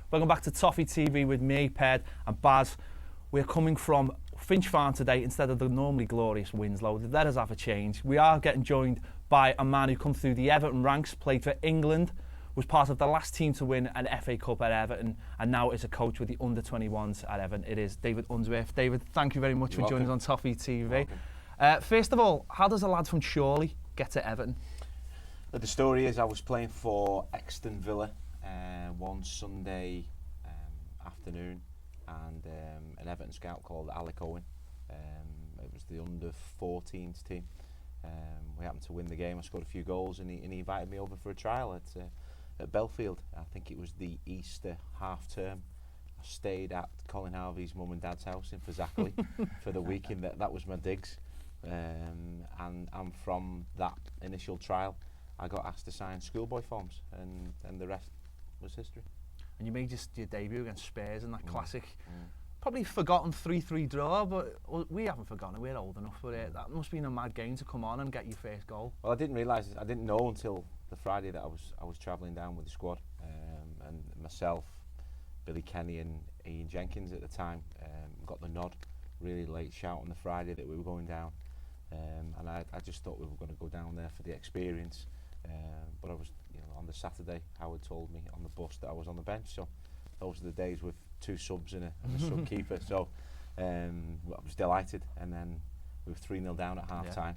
Welcome back to Toffee TV with me, Ped and Baz. We're coming from Finch Farm today instead of the normally glorious Winslow. Let us have a change. We are getting joined by a man who come through the Everton ranks, played for England, was part of the last team to win an FA Cup at Everton, and now is a coach with the under-21s at Everton. It is David Unsworth. David, thank you very much for joining us on Toffee TV. First of all, how does a lad from Chorley get to Everton? The story is I was playing for Exton Villa one Sunday afternoon, and an Everton scout called Alec Owen, it was the under-14s team. We happened to win the game. I scored a few goals, and he invited me over for a trial at Belfield. I think it was the Easter half term. I stayed at Colin Harvey's mum and dad's house in Fazakerley for the weekend. That was my digs, and from that initial trial I got asked to sign schoolboy forms, and the rest was history. And you made your debut against Spurs in that classic, probably forgotten 3-3 draw, but we haven't forgotten it, we're old enough for it. That must have been a mad game to come on and get your first goal. Well, I didn't know until the Friday that I was travelling down with the squad, and myself, Billy Kenny and Ian Jenkins at the time got the nod really late shout on the Friday that we were going down, and I just thought we were going to go down there for the experience. But I was, on the Saturday, Howard told me on the bus that I was on the bench. So those are the days with 2 subs and a sub keeper. So I was delighted, and then we were 3-0 down at half time.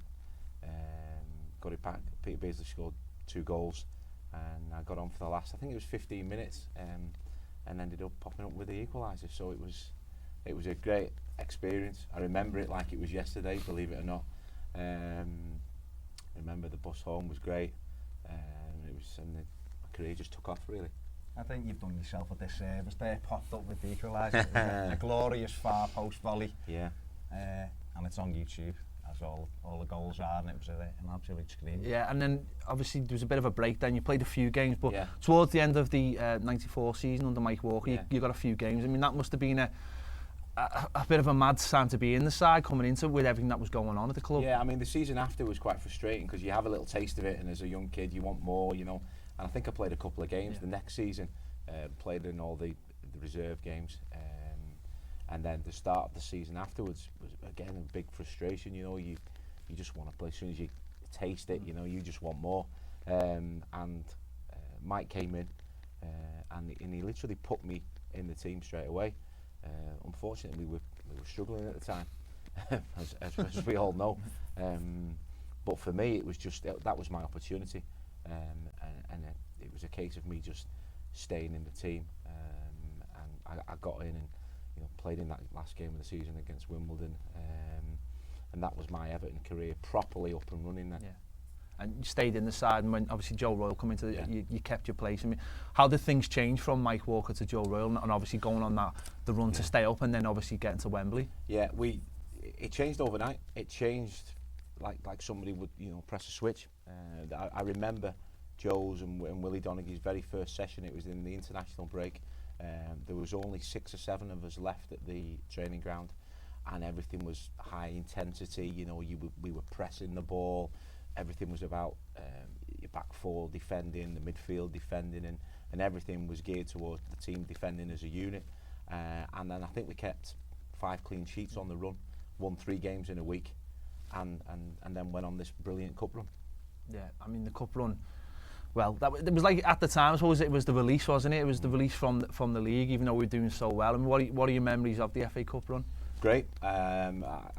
Got it back. Peter Beardsley scored 2 goals, and I got on for the last. I think it was 15 minutes, and ended up popping up with the equaliser. So it was a great experience. I remember it like it was yesterday, believe it or not. I remember the bus home was great. And my career just took off, really. I think you've done yourself a disservice there, popped up with the equaliser. A glorious far post volley. Yeah. And it's on YouTube, as all the goals are, and it was an absolute scream. Yeah, and then obviously there was a bit of a break then. You played a few games, but towards the end of the 94 season under Mike Walker, you got a few games. I mean, that must have been a bit of a mad time to be in the side, coming into with everything that was going on at the club. Yeah, I mean, the season after was quite frustrating because you have a little taste of it, and as a young kid you want more, And I think I played a couple of games the next season, played in all the reserve games, and then the start of the season afterwards was again a big frustration. You just want to play. As soon as you taste it, you just want more. And Mike came in, and he literally put me in the team straight away. Unfortunately, we were struggling at the time, as we all know. But for me, it was just that was my opportunity, and it was a case of me just staying in the team. And I got in and played in that last game of the season against Wimbledon, and that was my Everton career properly up and running then. Yeah. And you stayed in the side, and when obviously Joe Royle come into you kept your place. I mean, how did things change from Mike Walker to Joe Royle, and obviously going on the run to stay up, and then obviously getting to Wembley? Yeah, it changed overnight. It changed like somebody would press a switch. I remember Joe's and Willie Donaghy's very first session. It was in the international break. There was only 6 or 7 of us left at the training ground, and everything was high intensity. We were pressing the ball. Everything was about your back 4 defending, the midfield defending, and everything was geared towards the team defending as a unit. And then I think we kept 5 clean sheets on the run, won 3 games in a week, and then went on this brilliant cup run. Yeah, I mean the cup run. Well, it was like at the time, I suppose it was the release, wasn't it? It was the release from the league, even though we were doing so well. I mean, what are your memories of the FA Cup run? Great. I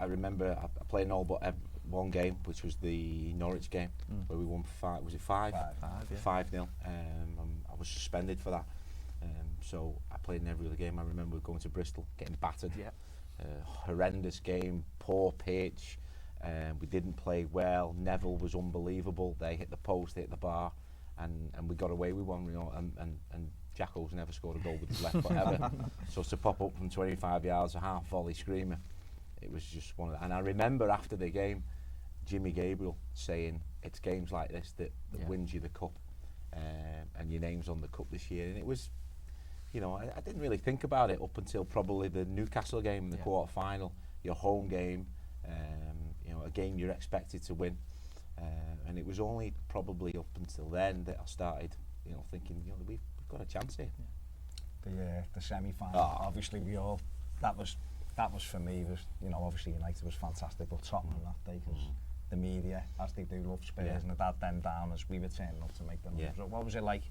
remember I played in all but one game, which was the Norwich game, where we won 5. Was it 5? 5-0. I was suspended for that. So I played in every other game. I remember going to Bristol, getting battered. Yeah. Horrendous game, poor pitch. We didn't play well. Neville was unbelievable. They hit the post, they hit the bar, and we got away with one. And Jacko's never scored a goal with his left foot ever. So to pop up from 25 yards, a half volley screamer, it was just one of the, and I remember after the game, Jimmy Gabriel saying, "It's games like this that wins you the cup, and your name's on the cup this year." And it was, I didn't really think about it up until probably the Newcastle game in the quarter-final, your home game, a game you're expected to win, and it was only probably up until then that I started, thinking, we've got a chance here. the semi-final. Obviously, that was for me. Was obviously United was fantastic, but Tottenham that day because the media, as they do, love Spurs, and that then down as we were turning up to make them. So what was it like?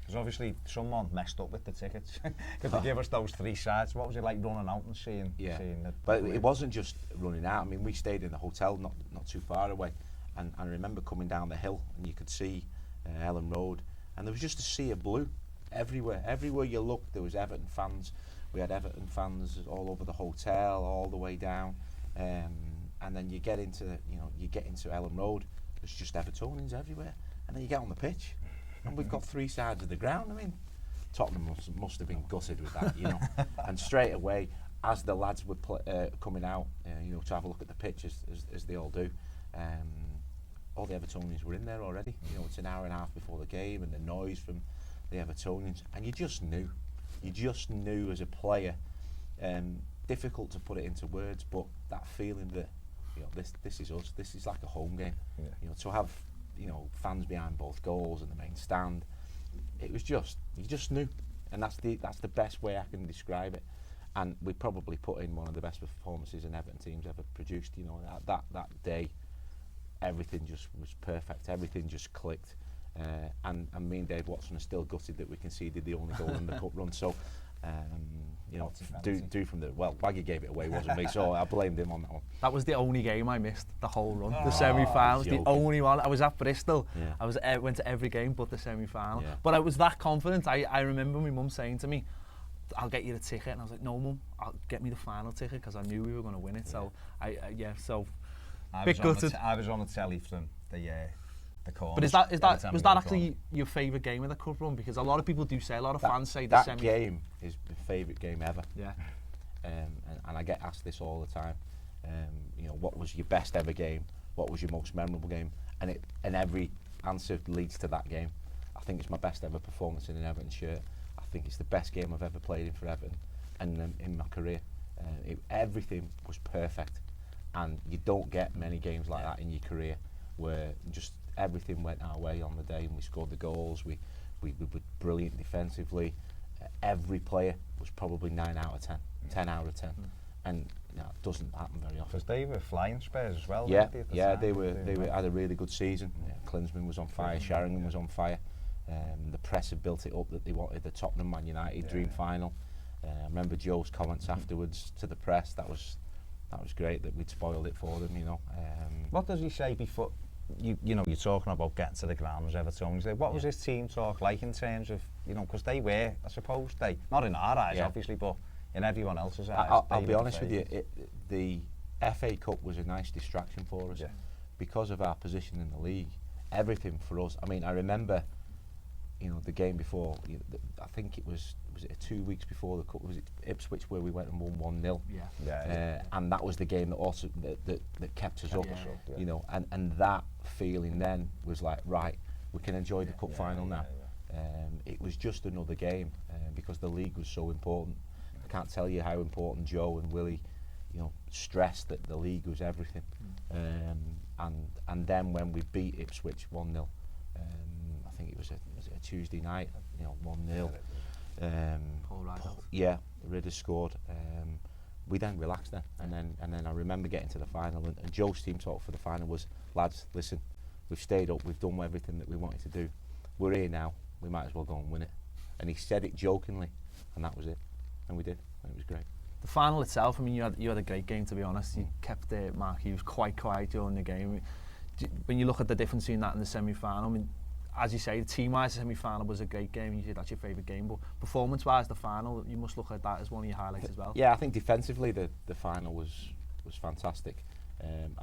Because obviously someone messed up with the tickets because they gave us those 3 sides. What was it like running out and seeing that? But it wasn't just running out. I mean, we stayed in the hotel not too far away, and I remember coming down the hill and you could see Ellen Road, and there was just a sea of blue everywhere. Everywhere you looked, there was Everton fans. We had Everton fans all over the hotel, all the way down, and then you get into Ellen Road. There's just Evertonians everywhere, and then you get on the pitch. And we've got 3 sides of the ground. I mean, Tottenham must have been gutted with that, And straight away, as the lads were coming out, to have a look at the pitch, as they all do, all the Evertonians were in there already. It's an hour and a half before the game, and the noise from the Evertonians, and you just knew as a player. Difficult to put it into words, but that feeling that this is us. This is like a home game. To have fans behind both goals and the main stand, it was you just knew, and that's the best way I can describe it. And we probably put in one of the best performances an Everton team's ever produced. That day, everything just was perfect. Everything just clicked, and me and Dave Watson are still gutted that we conceded the only goal in the cup run. So. Do from the Waggy gave it away, wasn't me? So I blamed him on that one. That was the only game I missed the whole run. The semi-final was the only one. I was at Bristol. I went to every game but the semi-final. But I was that confident. I remember my mum saying to me, "I'll get you the ticket," and I was like, "No, Mum, I'll get me the final ticket," because I knew we were going to win it. So I was on the telly from the corner. But was that actually your favourite game of the cup run? Because a lot of people do say, a lot of fans say the semi. That game is my favourite game ever. Yeah. And I get asked this all the time. What was your best ever game? What was your most memorable game? And every answer leads to that game. I think it's my best ever performance in an Everton shirt. I think it's the best game I've ever played in for Everton and in my career. Everything was perfect, and you don't get many games like that in your career where just everything went our way on the day, and we scored the goals. We were brilliant defensively. Every player was probably 9 out of 10, 10 out of 10, and it doesn't happen very often. Because they were flying Spurs as well. Yeah, they had a really good season. Klinsmann was on fire, Sheringham was on fire. The press had built it up that they wanted the Tottenham Man United dream final. I remember Joe's comments afterwards to the press. That was great that we'd spoiled it for them. What does he say before? You're talking about getting to the ground as Everton. What was his team talk like in terms of, because they were, I suppose, not in our eyes obviously, but in everyone else's eyes. I'll be honest with you, the FA Cup was a nice distraction for us because of our position in the league. Everything for us. I mean, I remember, the game before. I think it was it 2 weeks before the cup? Was it Ipswich where we went and won 1-0? And that was the game that also that kept us up. And that feeling then was like, right, we can enjoy the cup final now. It was just another game because the league was so important. I can't tell you how important Joe and Willie, stressed that the league was everything. And then when we beat Ipswich 1-0, I think it was a Tuesday night, 1-0. Ridder scored. We then relaxed then, and then I remember getting to the final, and Joe's team talk for the final was, lads, listen, we've stayed up, we've done everything that we wanted to do. We're here now, we might as well go and win it. And he said it jokingly, and that was it. And we did, and it was great. The final itself, I mean, you had a great game, to be honest. You kept Mark Hughes quite quiet during the game. When you look at the difference between that and the semi-final, I mean, as you say, the team-wise, the semi-final was a great game. You said that's your favourite game, but performance-wise, the final, you must look at that as one of your highlights as well. Yeah, I think defensively, the final was fantastic.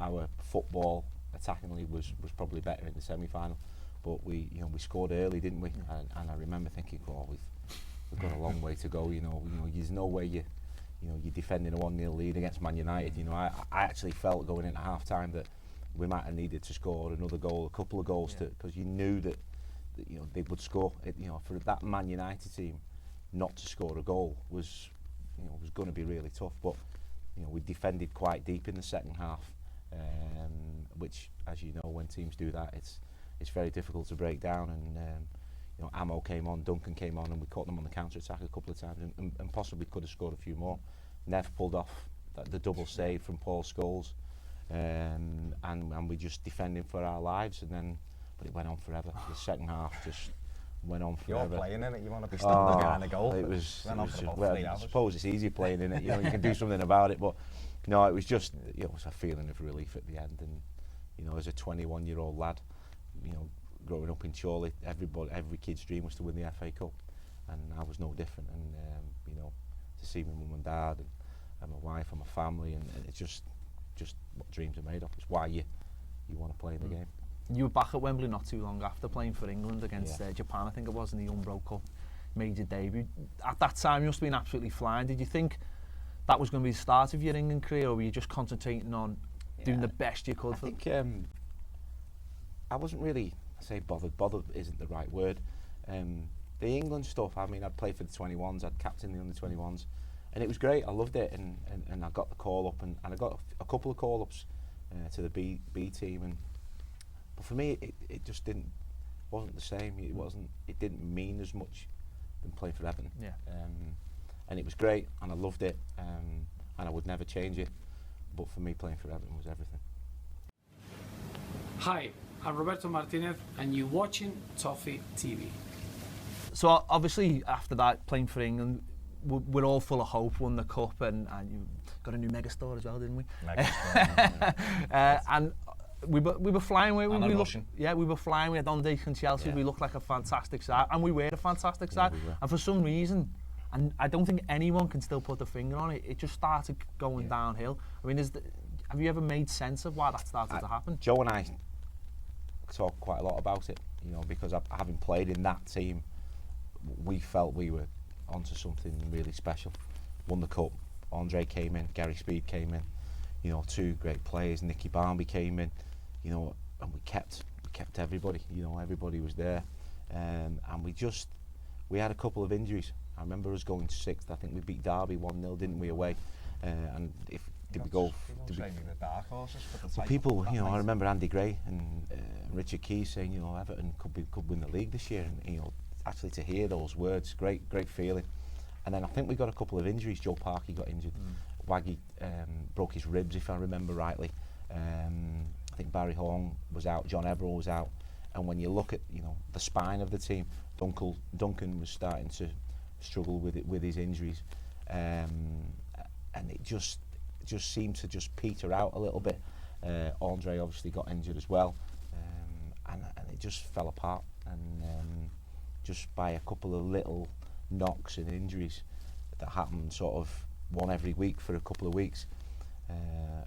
Our football, attackingly, was probably better in the semi-final, but we scored early, didn't we? And I remember thinking, oh, we've got a long way to go. There's no way you're defending a 1-0 lead against Man United. I actually felt going into half-time that we might have needed to score another goal, a couple of goals, because you knew that they would score. For that Man United team, not to score a goal was going to be really tough. But we defended quite deep in the second half, which, as you know, when teams do that, it's very difficult to break down. And you know, Ammo came on, Duncan came on, and we caught them on the counter-attack a couple of times, and possibly could have scored a few more. Nev pulled off the double save from Paul Scholes, and we just defending for our lives, and then, but it went on forever. The second half just went on forever. You're playing in it, you want to be standing behind the goal. It was went on for about well, 3 I hours. suppose it's easy playing in it, you know, you can do something about it, but no, it was just, you know, it was a feeling of relief at the end. And you know, as a 21-year-old lad, you know, growing up in Chorley, every kid's dream was to win the FA Cup, and I was no different. And you know, to see my mum and dad and my wife and my family, and it's just what dreams are made of. It's why you want to play in the game. You were back at Wembley not too long after playing for England against Japan, I think it was, in the Umbro Cup, made your debut. At that time, you must have been absolutely flying. Did you think that was going to be the start of your England career, or were you just concentrating on doing the best you could? I think I wasn't really, I say bothered. Bothered isn't the right word. The England stuff, I mean, I'd played for the 21s, I'd captained the under-21s, and it was great. I loved it, and I got the call up, and I got a couple of call ups to the B team, but for me, it just wasn't the same. It didn't mean as much than playing for Everton. Yeah. And it was great, and I loved it, and I would never change it. But for me, playing for Everton was everything. Hi, I'm Roberto Martinez, and you're watching Toffee TV. So obviously, after that, playing for England, we're all full of hope. Won the cup, and you got a new megastar as well, didn't we? Megastar, and we were flying. We Russian. We were flying. We had Ondake and Chelsea. Yeah. We looked like a fantastic side, and we were a fantastic side. We were. And for some reason, and I don't think anyone can still put the finger on it, it just started going downhill. I mean, have you ever made sense of why that started to happen? Joe and I talk quite a lot about it, you know, because having played in that team, we felt we were onto something really special. Won the cup. Andre came in, Gary Speed came in, you know, two great players. Nicky Barmby came in, you know, and we kept everybody. You know, everybody was there, and we had a couple of injuries. I remember us going 6th. I think we beat Derby 1-0, didn't we, away? And did we go? People say the dark horses, but people, you know, I remember Andy Gray and Richard Keys saying, you know, Everton could win the league this year, and you know, actually to hear those words, great feeling. And then I think we got a couple of injuries. Joe Parkey got injured. Waggy broke his ribs, if I remember rightly. I think Barry Horn was out. John Ebro was out. And when you look at, you know, the spine of the team, Duncan was starting to struggle with his injuries, and it just seemed to just peter out a little bit. Andre obviously got injured as well, and it just fell apart. And just by a couple of little knocks and injuries that happened sort of one every week for a couple of weeks,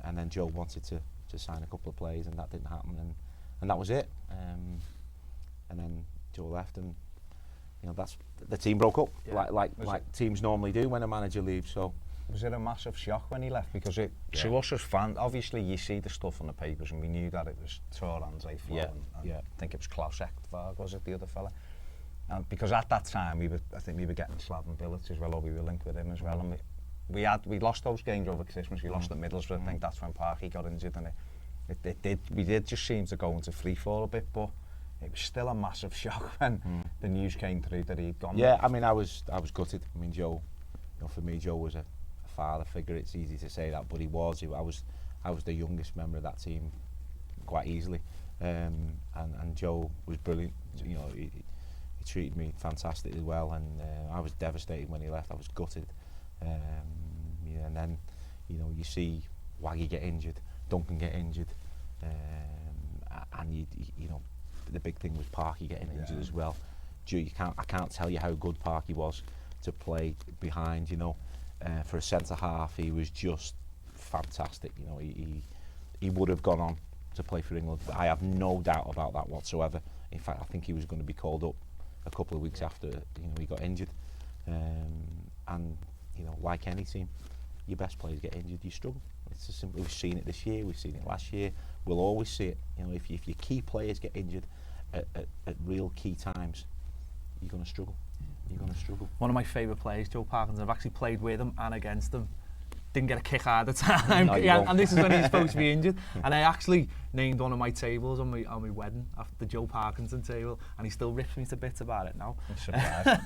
and then Joe wanted to sign a couple of players, and that didn't happen, and that was it. And then Joe left, and you know, that's the team broke up, like teams normally do when a manager leaves. So was it a massive shock when he left? Because to us as fans, obviously you see the stuff on the papers, and we knew that it was Torrance, Flo, and I think it was Klaus Echtvarg, was it, the other fella? And because at that time I think we were getting Slaven Bilic as well, or we were linked with him as well, and we lost those games over Christmas. We lost at Middlesbrough. I think that's when Parkey got injured, and we did just seem to go into free fall a bit, but it was still a massive shock when the news came through that he'd gone. Yeah, I mean, I was gutted. I mean, Joe, you know, for me, Joe was a father figure. It's easy to say that, but he was. I was the youngest member of that team, quite easily, and Joe was brilliant. You know, he treated me fantastically well, and I was devastated when he left. I was gutted. Yeah, and then, you know, you see Waggy get injured, Duncan get injured, and you know, the big thing was Parkey getting injured as well. I can't tell you how good Parkey was to play behind. You know, for a centre half, he was just fantastic. You know, he would have gone on to play for England. I have no doubt about that whatsoever. In fact, I think he was going to be called up a couple of weeks after, you know, he got injured. And you know, like any team, your best players get injured, you struggle. It's as simple. We've seen it this year. We've seen it last year. We'll always see it. You know, if your key players get injured at real key times, you're going to struggle. You're going to struggle. One of my favourite players, Joe Parkinson. I've actually played with him and against him. didn't get a kick out at the time. No, and this is when he was supposed to be injured. And I actually named one of my tables on my wedding after the Joe Parkinson table, and he still rips me to bits about it now. I'm surprised.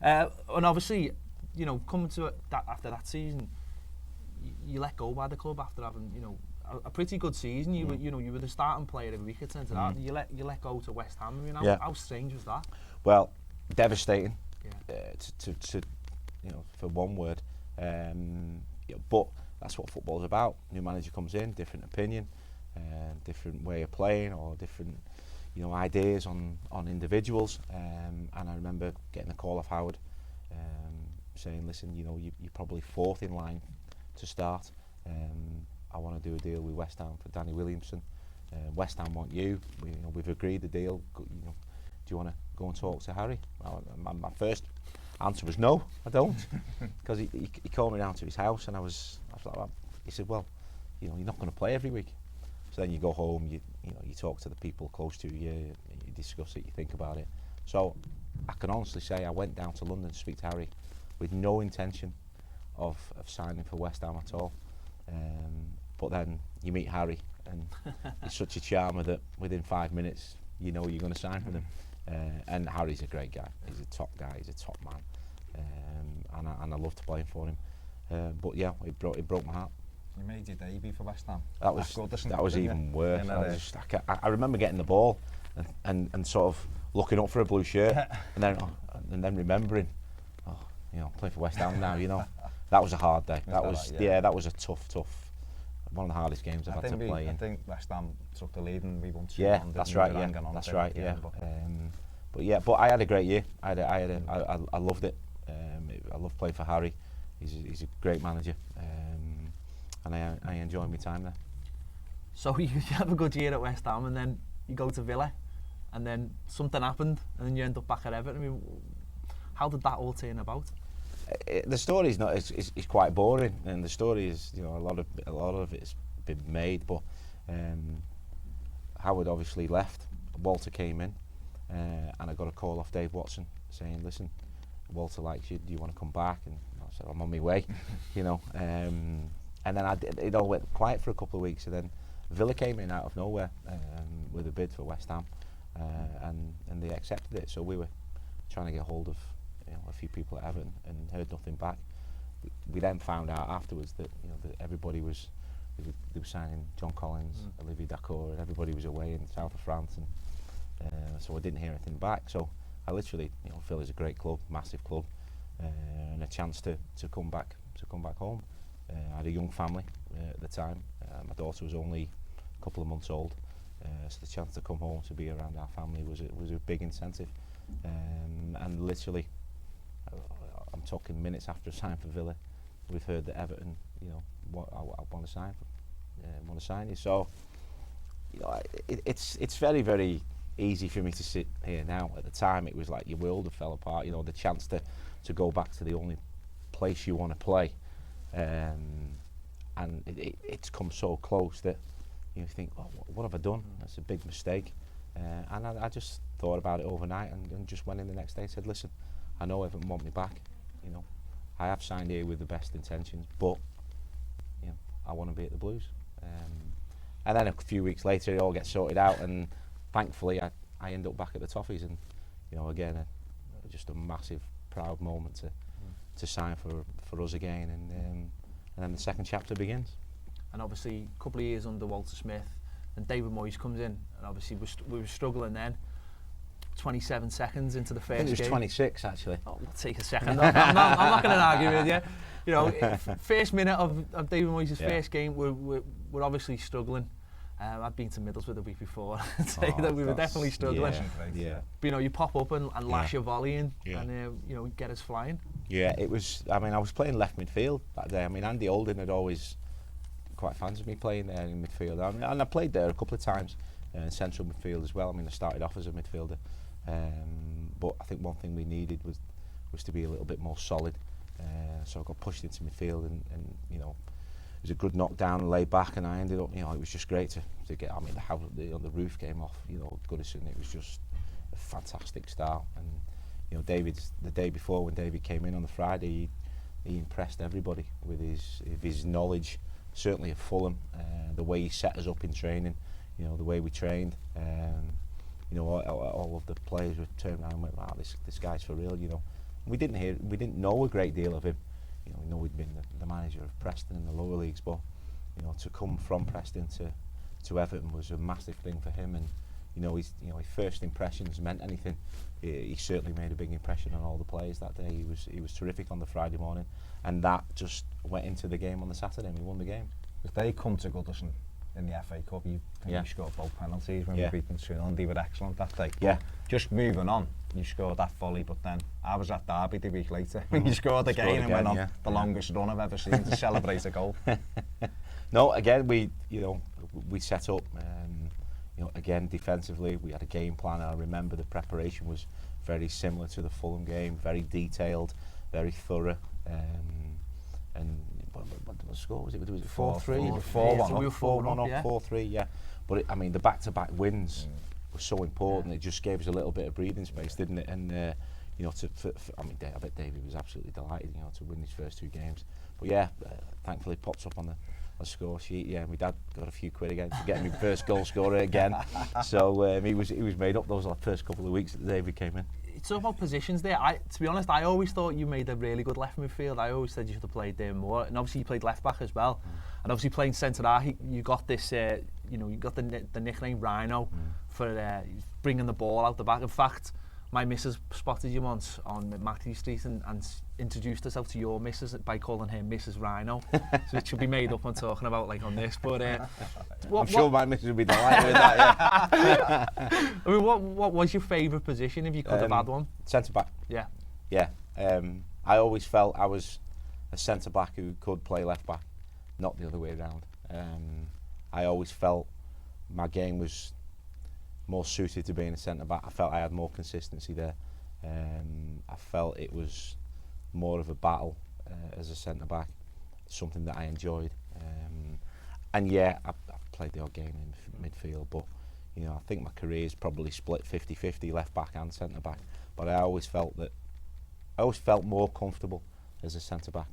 And obviously, you know, coming to it after that season, you let go by the club after having, you know, a pretty good season. You were the starting player every week at centre half. You let go to West Ham. I mean, how strange was that? Well, devastating. Yeah. To you know, for one word. But that's what football's about. New manager comes in, different opinion, different way of playing, or different, you know, ideas on individuals. And I remember getting a call off Howard, saying, "Listen, you know, you're probably fourth in line to start. I want to do a deal with West Ham for Danny Williamson. West Ham want you. We've agreed the deal. You know, do you want to go and talk to Harry?" Well, my first answer was no, I don't, because he called me down to his house, and I was like, well, he said, "Well, you know, you're not going to play every week." So then you go home, you talk to the people close to you, you discuss it, you think about it. So I can honestly say I went down to London to speak to Harry with no intention of signing for West Ham at all. But then you meet Harry, and he's such a charmer that within 5 minutes you know you're going to sign for them. And Harry's a great guy. He's a top guy. He's a top man, and I love to play for him. But yeah, it broke my heart. You made your debut for West Ham. That was even worse. I remember getting the ball and sort of looking up for a blue shirt, and then remembering, playing for West Ham now. You know, that was a hard day. That was a tough. One of the hardest games I've had to play in. I think West Ham took the lead and we won 2-1. Yeah, that's right. But I had a great year. I loved it. I loved playing for Harry. He's a great manager, and I enjoyed my time there. So you have a good year at West Ham, and then you go to Villa, and then something happened, and then you end up back at Everton. I mean, how did that all turn about? The story is quite boring, and the story is, you know, a lot of it's been made. But Howard obviously left. Walter came in, and I got a call off Dave Watson saying, "Listen, Walter likes you. Do you want to come back?" And I said, "I'm on my way," you know. And then it all went quiet for a couple of weeks, and then Villa came in out of nowhere with a bid for West Ham, and they accepted it. So we were trying to get hold of a few people at Everton and heard nothing back. We then found out afterwards that that everybody was they were signing John Collins, Olivier Dacour, and everybody was away in the south of France, and so I didn't hear anything back. So I literally, Villa is a great club, massive club, and a chance to come back home. I had a young family at the time. My daughter was only a couple of months old, so the chance to come home to be around our family was a big incentive. And literally, I'm talking minutes after I signed for Villa, we've heard that Everton, I want to sign you. So, it's very, very easy for me to sit here now. At the time, it was like your world had fell apart. The chance to go back to the only place you want to play, and it's come so close that you think, oh, what have I done? That's a big mistake. And I just thought about it overnight and just went in the next day and said, listen, I know Everton want me back. I have signed here with the best intentions, but I want to be at the Blues. And then a few weeks later, it all gets sorted out, and thankfully, I end up back at the Toffees, and again, just a massive, proud moment to sign for us again, and then the second chapter begins. And obviously, a couple of years under Walter Smith, and David Moyes comes in, and obviously we were struggling then. 27 seconds into the first game. I think it was 26 actually. Oh, I'll take a second. I'm not going to argue with you. First minute of David Moyes' first game, we're obviously struggling. I'd been to Middlesbrough the week before. I'd say that we were definitely struggling. Yeah. But you pop up and lash your volley in, and get us flying. Yeah, it was. I mean, I was playing left midfield that day. I mean, Andy Oldham had always quite fans of me playing there in midfield, and I played there a couple of times in central midfield as well. I mean, I started off as a midfielder. But I think one thing we needed was to be a little bit more solid. So I got pushed into midfield, and it was a good knockdown and laid back, and I ended up, it was just great to get. I mean, the roof came off, Goodison. It was just a fantastic start. And David's the day before when David came in on the Friday, he impressed everybody with his knowledge, certainly of Fulham, the way he set us up in training, you know, the way we trained. You know, all of the players would turn around and went, wow, this guy's for real, you know. We didn't know a great deal of him. You know, we know he'd been the manager of Preston in the lower leagues, but you know, to come from Preston to Everton was a massive thing for him. And you know, his first impressions meant anything. He certainly made a big impression on all the players that day. He was terrific on the Friday morning, and that just went into the game on the Saturday, and we won the game. If they come to Goodison in the FA Cup, you scored both penalties when we beat them 2-0. They were excellent that day. Yeah. Just moving on, you scored that volley, but then I was at Derby the week later when you scored again and went on the longest run I've ever seen to celebrate a goal. No, again, we set up, you know, again, defensively, we had a game plan, and I remember the preparation was very similar to the Fulham game, very detailed, very thorough, and what the score was it? Was it 4-3? 4-1. So we were 4-1 up, 4-3, yeah. But I mean, the back-to-back wins were so important. It just gave us a little bit of breathing space, didn't it? And you know, I mean, I bet David was absolutely delighted, you know, to win his first 2 games. But yeah, thankfully pops up on the score sheet. Yeah, my dad got a few quid again for getting me first goal scorer again. So he was made up those first couple of weeks that David came in. It's all about positions there. To be honest, I always thought you made a really good left midfield. I always said you should have played there more. And obviously you played left back as well. And obviously playing centre half, you got this, you know, you got the nickname Rhino for bringing the ball out the back. In fact, my missus spotted you once on Mackley Street and introduced herself to your missus by calling her Mrs. Rhino. So it should be made up on talking about like on this. But I'm sure my missus would be delighted with that. Yeah. I mean, what was your favourite position if you could have had one? Centre back. Yeah. Yeah. I always felt I was a centre back who could play left back, not the other way around. I always felt my game was more suited to being a centre back. I felt I had more consistency there. I felt it was more of a battle as a centre back, something that I enjoyed. And yeah, I played the odd game in midfield, but you know, I think my career is probably split 50-50 left back and centre back. But I always felt more comfortable as a centre back,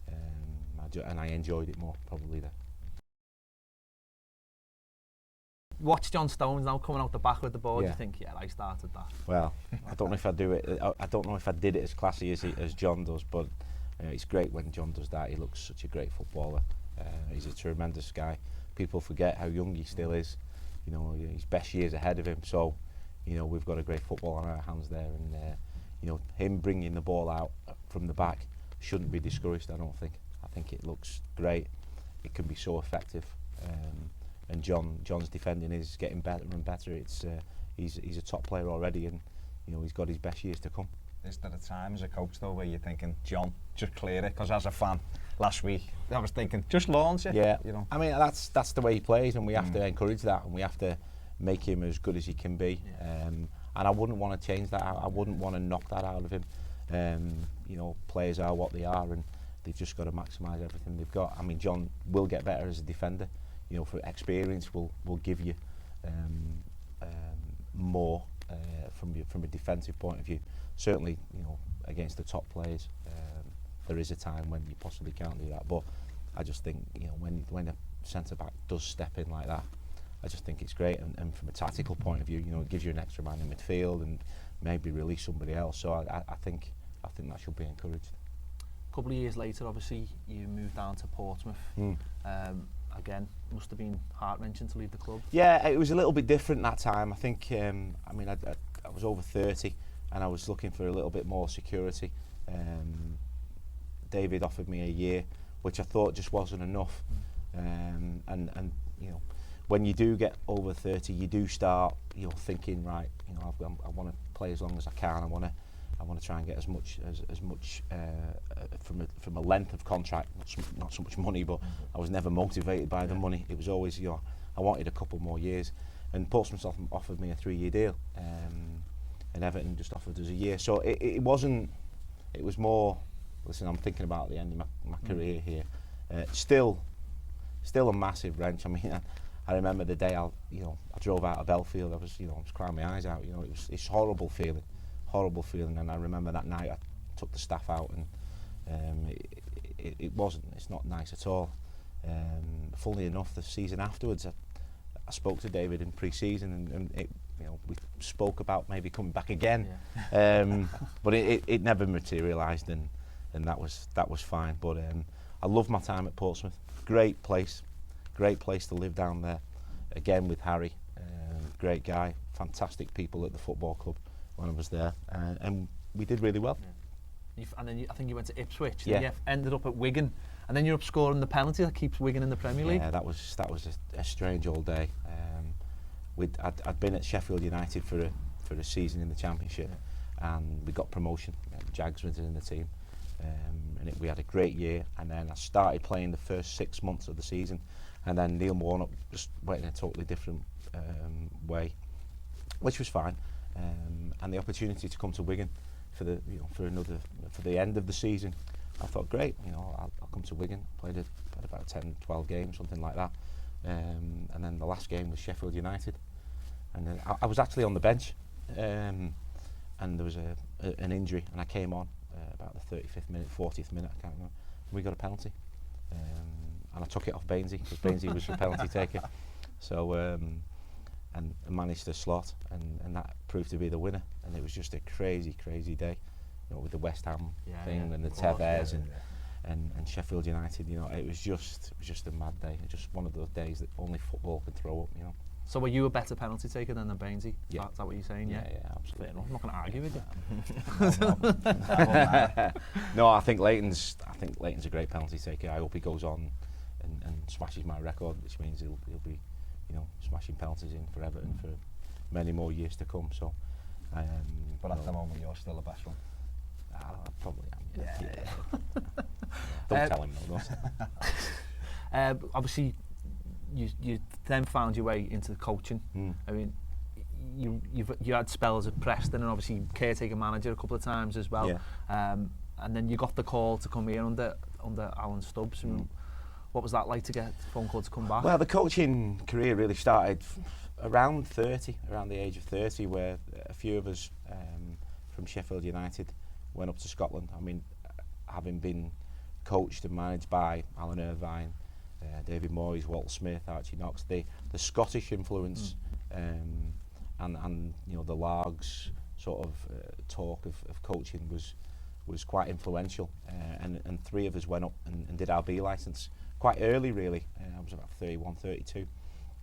and I enjoyed it more probably there. Watch John Stones now coming out the back with the ball. Yeah. You think, yeah, I started that. Well, I don't know if I do it. I don't know if I did it as classy as John does, but it's great when John does that. He looks such a great footballer. He's a tremendous guy. People forget how young he still is. You know, his best years ahead of him. So, you know, we've got a great football on our hands there, and you know, him bringing the ball out from the back shouldn't be discouraged. I don't think. I think it looks great. It can be so effective. And John's defending is getting better and better. He's a top player already, and you know, he's got his best years to come. Is there a time as a coach though where you're thinking, John, just clear it? Because as a fan last week, I was thinking, just launch it. Yeah, you know. I mean, that's the way he plays, and we have to encourage that, and we have to make him as good as he can be. Yeah. And I wouldn't want to change that. I wouldn't want to knock that out of him. You know, players are what they are, and they've just got to maximise everything they've got. I mean, John will get better as a defender. You know, for experience, will give you more from a defensive point of view. Certainly, you know, against the top players, there is a time when you possibly can't do that. But I just think, you know, when a centre back does step in like that, I just think it's great. And from a tactical point of view, you know, it gives you an extra man in midfield and maybe release somebody else. So I think that should be encouraged. A couple of years later, obviously, you moved down to Portsmouth. Again, must have been heart-wrenching to leave the club. Yeah, it was a little bit different that time. I think, I mean, I was over 30 and I was looking for a little bit more security. David offered me a year, which I thought just wasn't enough. And you know, when you do get over 30, you do start, you know, thinking, right, you know, I want to play as long as I can. I want to try and get as much from a length of contract, not so much money, but I was never motivated by the money. It was always, you know, I wanted a couple more years, and Portsmouth offered me a 3-year deal, and Everton just offered us a year. So it wasn't. It was more. Listen, I'm thinking about the end of my career here. Still a massive wrench. I mean, I remember the day I drove out of Belfield. I was crying my eyes out. You know, it's horrible feeling. And I remember that night I took the staff out and It wasn't. It's not nice at all. Funnily enough, the season afterwards, I spoke to David in pre-season, and it, we spoke about maybe coming back again, but it never materialised, and that was fine. But I love my time at Portsmouth. Great place to live down there. Again with Harry, great guy, fantastic people at the football club when I was there, and we did really well. And then I think you went to Ipswich. Yeah. Then you ended up at Wigan, and then you're up scoring the penalty that keeps Wigan in the Premier League. Yeah, that was a strange old day. I'd been at Sheffield United for a season in the Championship, and we got promotion. Jags was in the team, and we had a great year. And then I started playing the first 6 months of the season, and then Neil Warnock just went in a totally different way, which was fine. And the opportunity to come to Wigan for the end of the season, I thought, great, I'll come to Wigan. Played about 10, 12 games, something like that. And then the last game was Sheffield United, and then I was actually on the bench, and there was an injury, and I came on about the 35th minute, 40th minute, I can't remember. We got a penalty, and I took it off Bainsey, because Bainsey was the penalty taker. So and managed to slot, and that proved to be the winner. And it was just a crazy day, with the West Ham thing and the Tevez and Sheffield United. It was just a mad day. Just one of those days that only football can throw up. So were you a better penalty taker than Bainsey? Yeah. Is that what you're saying? Yeah, absolutely. Fair enough. I'm not going to argue with you. No, I think Leighton's a great penalty taker. I hope he goes on and smashes my record, which means he'll be, smashing penalties in for Everton for many more years to come. So, but at the moment, you're still the best one. I probably am. Yeah. Don't tell him no. Obviously, you then found your way into the coaching. I mean, you had spells at Preston, and obviously caretaker manager a couple of times as well. Yeah. And then you got the call to come here under Alan Stubbs. What was that like to get the phone call to come back? Well, the coaching career really started around the age of 30, where a few of us from Sheffield United went up to Scotland. I mean, having been coached and managed by Alan Irvine, David Moyes, Walter Smith, Archie Knox, the Scottish influence and the Largs sort of talk of coaching was quite influential, and three of us went up and did our B licence quite early, really. I was about 31, 32,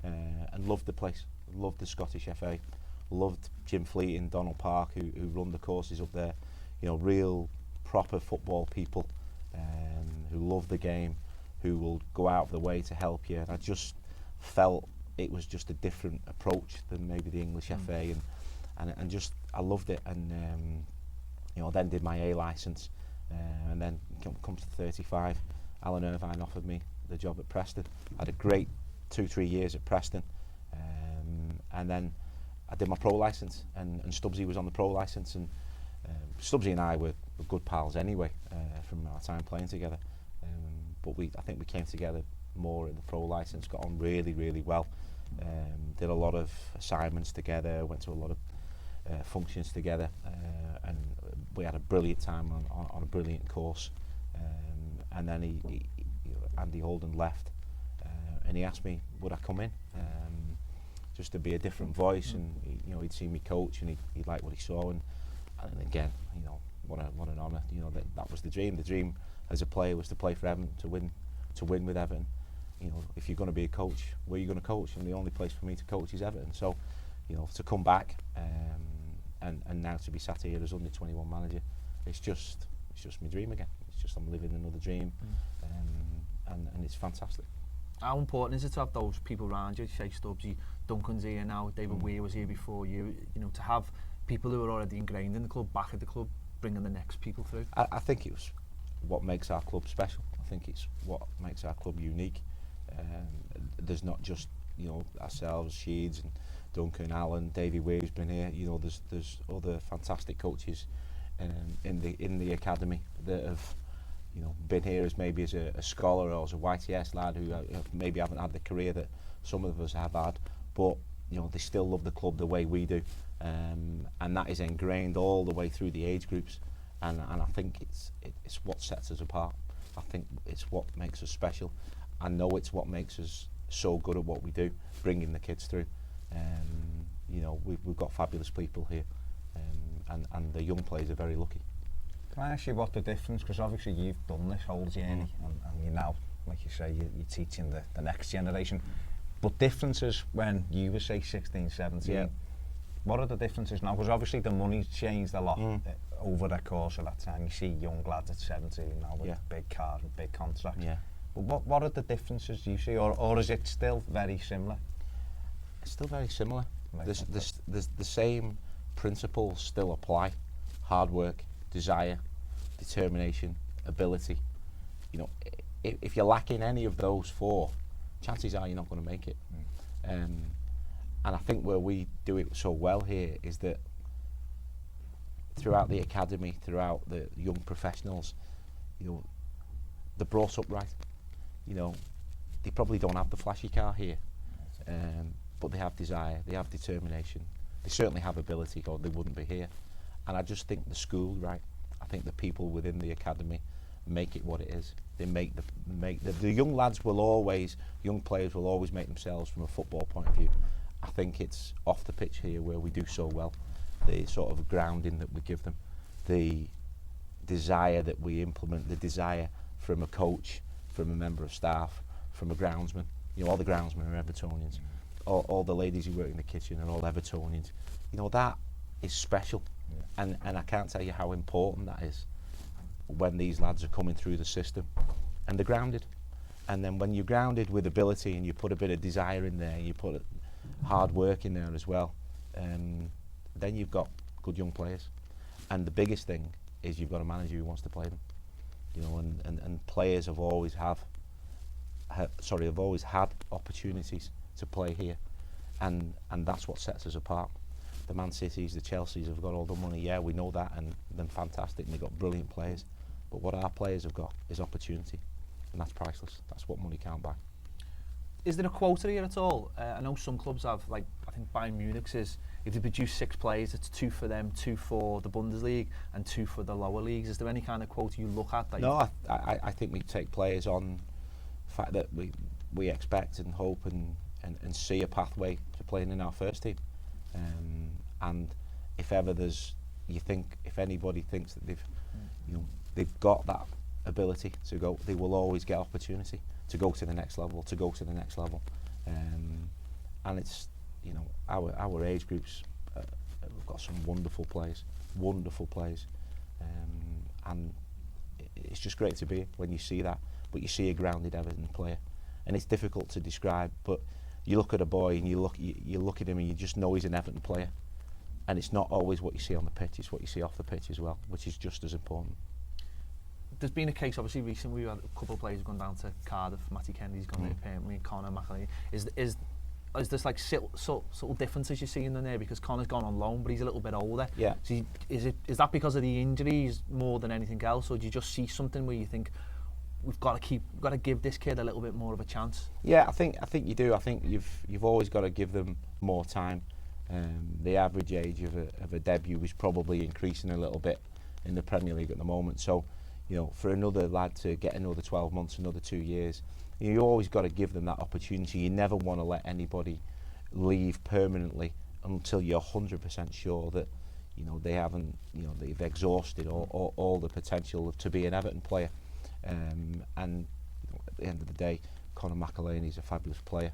and loved the place, loved the Scottish FA, loved Jim Fleet and Donald Park, who run the courses up there. Real proper football people who love the game, who will go out of the way to help you. And I just felt it was just a different approach than maybe the English FA, and just I loved it. And then did my A licence, and then comes to 35. Alan Irvine offered me the job at Preston. I had a great 2-3 years at Preston, and then I did my pro licence, and Stubbsy was on the pro licence, and Stubbsy and I were good pals anyway from our time playing together. But I think we came together more in the pro licence, got on really well. Did a lot of assignments together, went to a lot of functions together, and we had a brilliant time on a brilliant course. And then Andy Holden left, and he asked me would I come in, just to be a different voice, and he'd seen me coach, and he liked what he saw, and again, what an honour. That was the dream. The dream as a player was to play for Everton, to win with Everton. If you're going to be a coach, where are you going to coach? And the only place for me to coach is Everton. So, to come back and now to be sat here as under 21 manager, it's just my dream again. It's just I'm living another dream, and it's fantastic. How important is it to have those people around you? Say Stubbsy, Duncan's here now, David Weir was here before you. To have people who are already ingrained in the club back at the club, bringing the next people through. I think it was what makes our club special. I think it's what makes our club unique. There's not just ourselves, Sheeds and Duncan, Alan, Davy Weir's been here. There's other fantastic coaches in the academy that have been here as maybe as a scholar or as a YTS lad who maybe haven't had the career that some of us have had, but they still love the club the way we do, and that is ingrained all the way through the age groups, and I think it's what sets us apart. I think it's what makes us special. I know it's what makes us so good at what we do, bringing the kids through. You know, we've got fabulous people here, and the young players are very lucky. Can I ask you what the difference, because obviously you've done this whole journey, and you now, like you say, you're teaching the next generation, but differences when you were, say, 16, 17, yeah. What are the differences now? Because obviously the money's changed a lot over the course of that time. You see young lads at 17 now with big cars and big contracts. Yeah. But what are the differences you see, or is it still very similar? It's still very similar. The same principles still apply. Hard work, desire, determination, ability. You know, if you're lacking any of those four, chances are you're not going to make it. And I think where we do it so well here is that throughout the academy, throughout the young professionals, you know, they're brought up right. You know, they probably don't have the flashy car here, but they have desire, they have determination, they certainly have ability, or they wouldn't be here. And I just think the school, right? I think the people within the academy make it what it is. They make the young lads will always, young players will always make themselves from a football point of view. I think it's off the pitch here where we do so well. The sort of grounding that we give them, the desire that we implement, the desire from a coach, from a member of staff, from a groundsman. You know, all the groundsmen are Evertonians. All the ladies who work in the kitchen are all Evertonians. You know, that is special. And I can't tell you how important that is when these lads are coming through the system and they're grounded. And then when you're grounded with ability and you put a bit of desire in there, you put hard work in there as well, then you've got good young players. And the biggest thing is you've got a manager who wants to play them. You know, and players have always have always had opportunities to play here, and that's what sets us apart. The Man Cities, the Chelseas have got all the money, yeah, we know that, and they're fantastic, and they've got brilliant players. But what our players have got is opportunity, and that's priceless. That's what money can't buy. Is there a quota here at all? I know some clubs have, like, I think Bayern Munich's is, if they produce 6 players, it's 2 for them, 2 for the Bundesliga, and 2 for the lower leagues. Is there any kind of quota you look at? That no, I think we take players on the fact that we expect and hope and see a pathway to playing in our first team. And if ever if anybody thinks that they've got that ability to go, they will always get opportunity to go to the next level, and it's, you know, our age groups, we've got some wonderful players, and it's just great to be when you see that. But you see a grounded Everton player, and it's difficult to describe, but you look at a boy and you look at him and you just know he's an Everton player, and it's not always what you see on the pitch, it's what you see off the pitch as well, which is just as important. There's been a case, obviously, recently we had a couple of players who've gone down to Cardiff. Matty Kennedy's gone there permanently, Connor McAleny. Is this like subtle differences you see in there? Because Connor's gone on loan, but he's a little bit older. Yeah. So is that because of the injuries more than anything else, or do you just see something where you think we've got to give this kid a little bit more of a chance? Yeah, I think you do. I think you've always got to give them more time. The average age of a debut is probably increasing a little bit in the Premier League at the moment. So, you know, for another lad to get another 12 months, another 2 years, you always got to give them that opportunity. You never want to let anybody leave permanently until you're 100% sure that, you know, they haven't, you know, they've exhausted all the potential to be an Everton player. And you know, at the end of the day, Conor McAleny is a fabulous player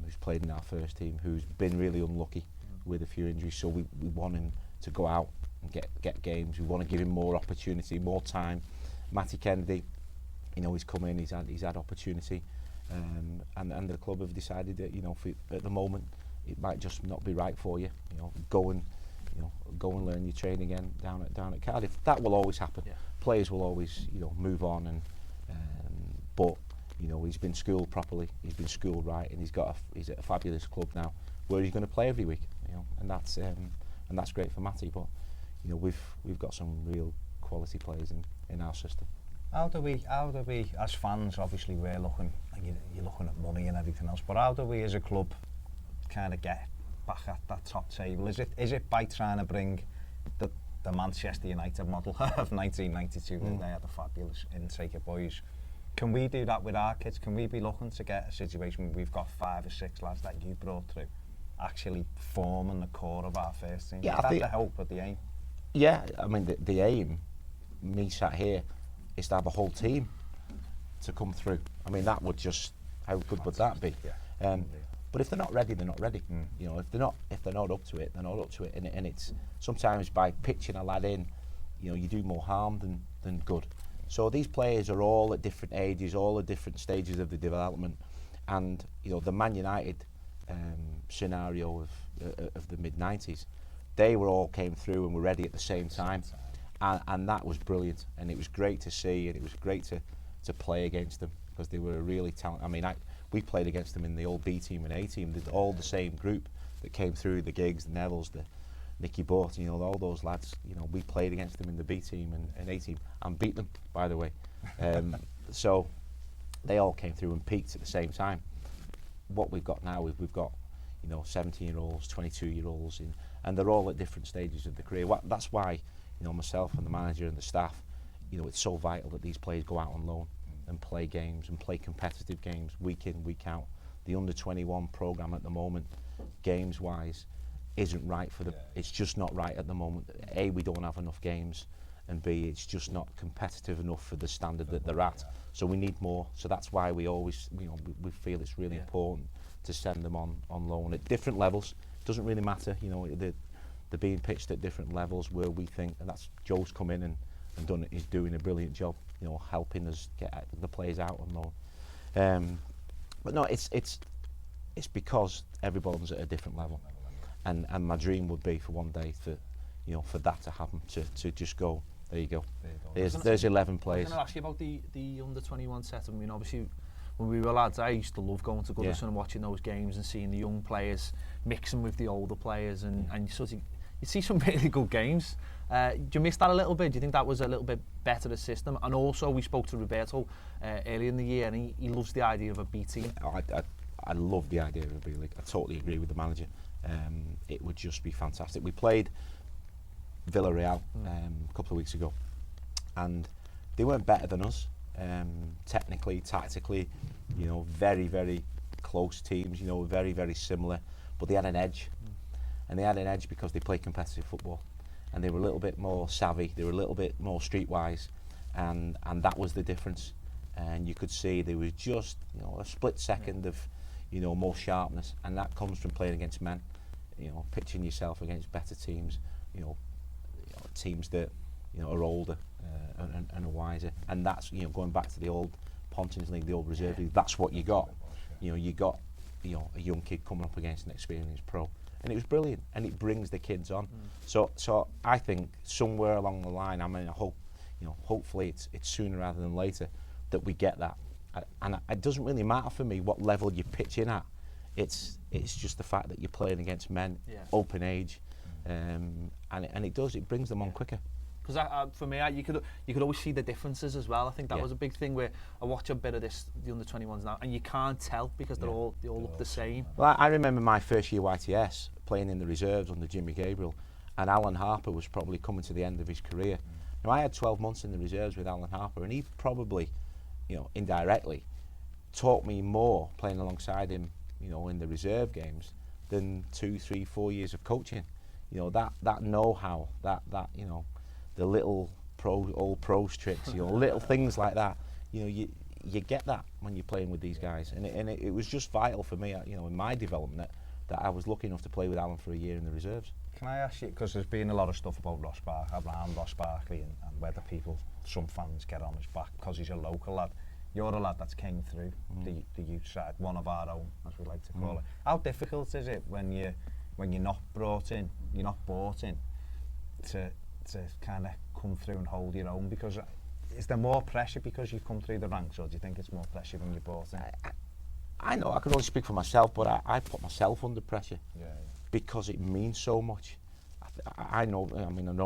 who's played in our first team, who's been really unlucky with a few injuries. So we want him to go out and get games. We want to give him more opportunity, more time. Matty Kennedy, you know, he's come in, he's had opportunity, and the club have decided that, you know, at the moment it might just not be right for you. You know, go and learn your trade again down at Cardiff. That will always happen. Yeah. Players will always, you know, move on, and but, you know, he's been schooled properly, he's been schooled right, and he's at a fabulous club now where he's going to play every week. You know, and that's great for Matty. But, you know, we've got some real quality players in our system. How do we, as fans, obviously we're looking, and you're looking at money and everything else, but how do we as a club kind of get back at that top table? Is it by trying to bring the the Manchester United model of 1992, that they had a fabulous intake of boys. Can we do that with our kids? Can we be looking to get a situation where we've got 5 or 6 lads that you brought through actually forming the core of our first team? Yeah, Is that the hope or the aim? Yeah, I mean, the aim, me sat here, is to have a whole team to come through. I mean, that would just, how good would that be? Yeah. But if they're not ready, they're not ready. You know, if they're not up to it, they're not up to it. And it's sometimes by pitching a lad in, you know, you do more harm than good. So these players are all at different ages, all at different stages of the development, and you know, the Man United scenario of the mid-90s, they were all came through and were ready at the same time, and that was brilliant, and it was great to see, and it was great to play against them, because they were a really talented. I mean, we played against them in the old B team and A team, all the same group that came through, the Giggs, the Nevilles, the Nicky Butt, you know, all those lads, you know, we played against them in the B team and A team and beat them, by the way. So they all came through and peaked at the same time. What we've got now is we've got, you know, 17-year-olds, 22-year-olds, and they're all at different stages of the career. That's why, you know, myself and the manager and the staff, you know, it's so vital that these players go out on loan and play games and play competitive games week in, week out. The under-21 programme at the moment, games-wise, isn't right for the. It's just not right at the moment. A, we don't have enough games, and B, it's just not competitive enough for the standard that they're at. So we need more. So that's why we always, you know, we feel it's really important to send them on loan at different levels. Doesn't really matter, you know, they're being pitched at different levels where we think, and that's Joe's come in and done it. He's doing a brilliant job, you know, helping us get the players out on loan. But no, it's because everyone's at a different level. And my dream would be for one day for, you know, for that to happen, to just go, there you go. There's 11 players. I was going to ask you about the under-21 set. I mean, obviously, when we were lads, I used to love going to Goodison and watching those games and seeing the young players mixing with the older players, and you see some really good games. Do you miss that a little bit? Do you think that was a little bit better a system? And also, we spoke to Roberto earlier in the year, and he loves the idea of a B team. I love the idea of a B League. I totally agree with the manager. It would just be fantastic. We played Villarreal a couple of weeks ago, and they weren't better than us, technically, tactically, you know, very, very close teams, you know, very, very similar, but they had an edge. And they had an edge because they played competitive football, and they were a little bit more savvy, they were a little bit more streetwise, and that was the difference. And you could see there was just, you know, a split second of, you know, more sharpness, and that comes from playing against men, you know, pitching yourself against better teams, you know teams that, you know, are older and are wiser, and that's, you know, going back to the old Pontins League, the old reserve league, that's what you got. You know, you got, you know, a young kid coming up against an experienced pro, and it was brilliant, and it brings the kids on. So I think somewhere along the line, I mean, I hope, you know, hopefully it's sooner rather than later that we get that. And it doesn't really matter for me what level you pitch in at. It's just the fact that you're playing against men, open age, and it brings them on quicker. Because for me, you could always see the differences as well. I think that was a big thing where I watch a bit of the under-21s now, and you can't tell because they all look the same. Well, I remember my first year YTS playing in the reserves under Jimmy Gabriel, and Alan Harper was probably coming to the end of his career. Now, I had 12 months in the reserves with Alan Harper, and he probably, you know, indirectly taught me more playing alongside him, you know, in the reserve games than 2, 3, 4 years of coaching. You know, that know-how, that you know, the little old pros tricks, you know, little things like that. You know, you get that when you're playing with these guys, and it was just vital for me, you know, in my development that I was lucky enough to play with Alan for a year in the reserves. Can I ask you, because there's been a lot of stuff about Abraham Ross Barkley, and whether some fans get on his back because he's a local lad. You're a lad that's came through the youth side, one of our own, as we like to call it. How difficult is it when you're not brought in, you're not bought in, to kind of come through and hold your own? Because is there more pressure because you've come through the ranks, or do you think it's more pressure when you're bought in? I know I can only speak for myself, but I put myself under pressure because it means so much. I know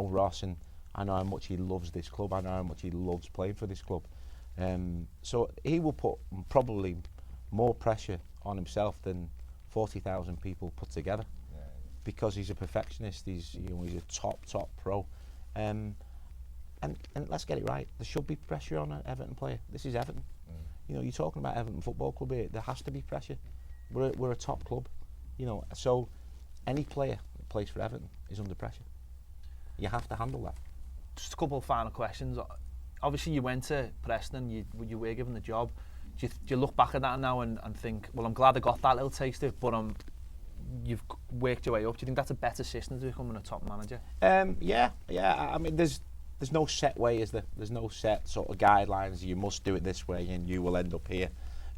Ross, and I know how much he loves this club. I know how much he loves playing for this club. So he will put probably more pressure on himself than 40,000 people put together, because he's a perfectionist. He's a top pro, And let's get it right. There should be pressure on an Everton player. This is Everton. You know, you're talking about Everton Football Club here. There has to be pressure. We're a top club. You know, so any player that plays for Everton is under pressure. You have to handle that. Just a couple of final questions. Obviously, you went to Preston. You were given the job. Do you look back at that now and think, well, I'm glad I got that little taste of it, but you've worked your way up. Do you think that's a better system to becoming a top manager? Yeah. I mean, there's no set way, is there? There's no set sort of guidelines. You must do it this way, and you will end up here.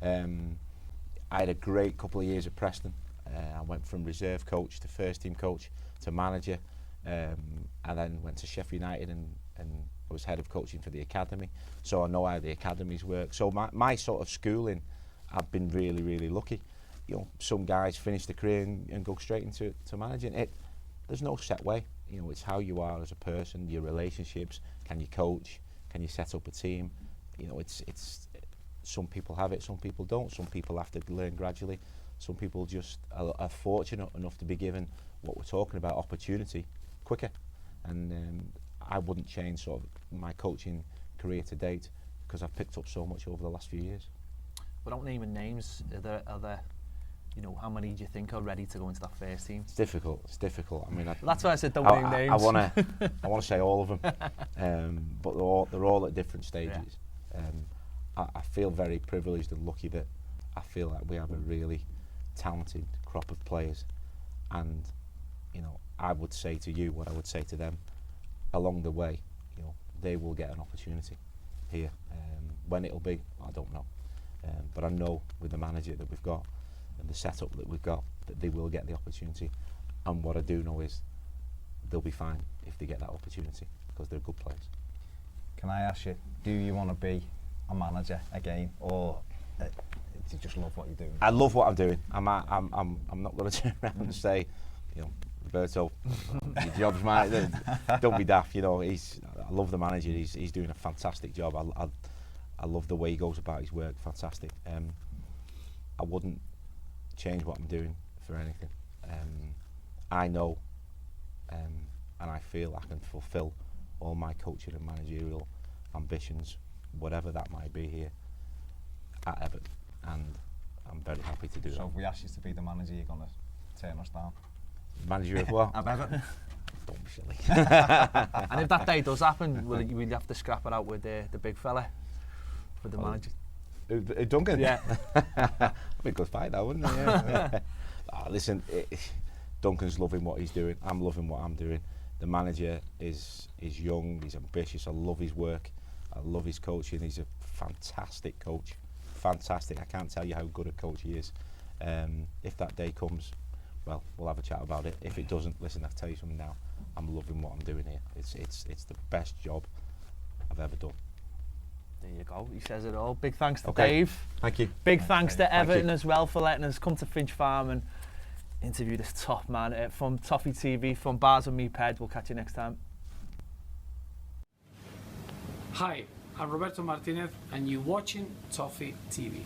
I had a great couple of years at Preston. I went from reserve coach to first team coach to manager, and then went to Sheffield United and I was head of coaching for the academy, so I know how the academies work. So my sort of schooling, I've been really, really lucky. You know, some guys finish the career and go straight into managing it. There's no set way. You know, it's how you are as a person, your relationships. Can you coach? Can you set up a team? You know, it's some people have it, some people don't. Some people have to learn gradually. Some people just are fortunate enough to be given what we're talking about, opportunity, quicker. And I wouldn't change sort of my coaching career to date because I've picked up so much over the last few years. Without naming names, are there you know, how many do you think are ready to go into that first team? It's difficult. I mean, that's why I said don't name names. I want to say all of them, but they're all at different stages. Yeah. I feel very privileged and lucky that I feel like we have a really talented crop of players, and you know, I would say to you what I would say to them along the way. You know, they will get an opportunity here. When it'll be, I don't know, but I know with the manager that we've got and the setup that we've got, that they will get the opportunity. And what I do know is they'll be fine if they get that opportunity because they're good players. Can I ask you, do you want to be a manager again, or do you just love what you're doing? I love what I'm doing. I'm not going to turn around and say, you know, Roberto, your job's mine. Don't be daft. You know, I love the manager. He's doing a fantastic job. I love the way he goes about his work. Fantastic. I wouldn't change what I'm doing for anything. I know and I feel I can fulfill all my coaching and managerial ambitions, whatever that might be here at Everton, and I'm very happy to do that. So if we ask you to be the manager, you're going to turn us down? Manager of what? Of Everton. Don't be silly. And if that day does happen, will you have to scrap it out with the big fella for the manager? Duncan? Yeah. That'd be a good fight, that, wouldn't it? Yeah. Listen, Duncan's loving what he's doing. I'm loving what I'm doing. The manager is young, he's ambitious. I love his work. I love his coaching. He's a fantastic coach. Fantastic. I can't tell you how good a coach he is. If that day comes, well, we'll have a chat about it. If it doesn't, listen, I'll tell you something now. I'm loving what I'm doing here. It's the best job I've ever done. There you go. He says it all. Big thanks to Dave. Thank you. Big thanks to Everton as well for letting us come to Finch Farm and interview this top man. From Toffee TV, from Baz and me, Ped. We'll catch you next time. Hi, I'm Roberto Martinez and you're watching Toffee TV.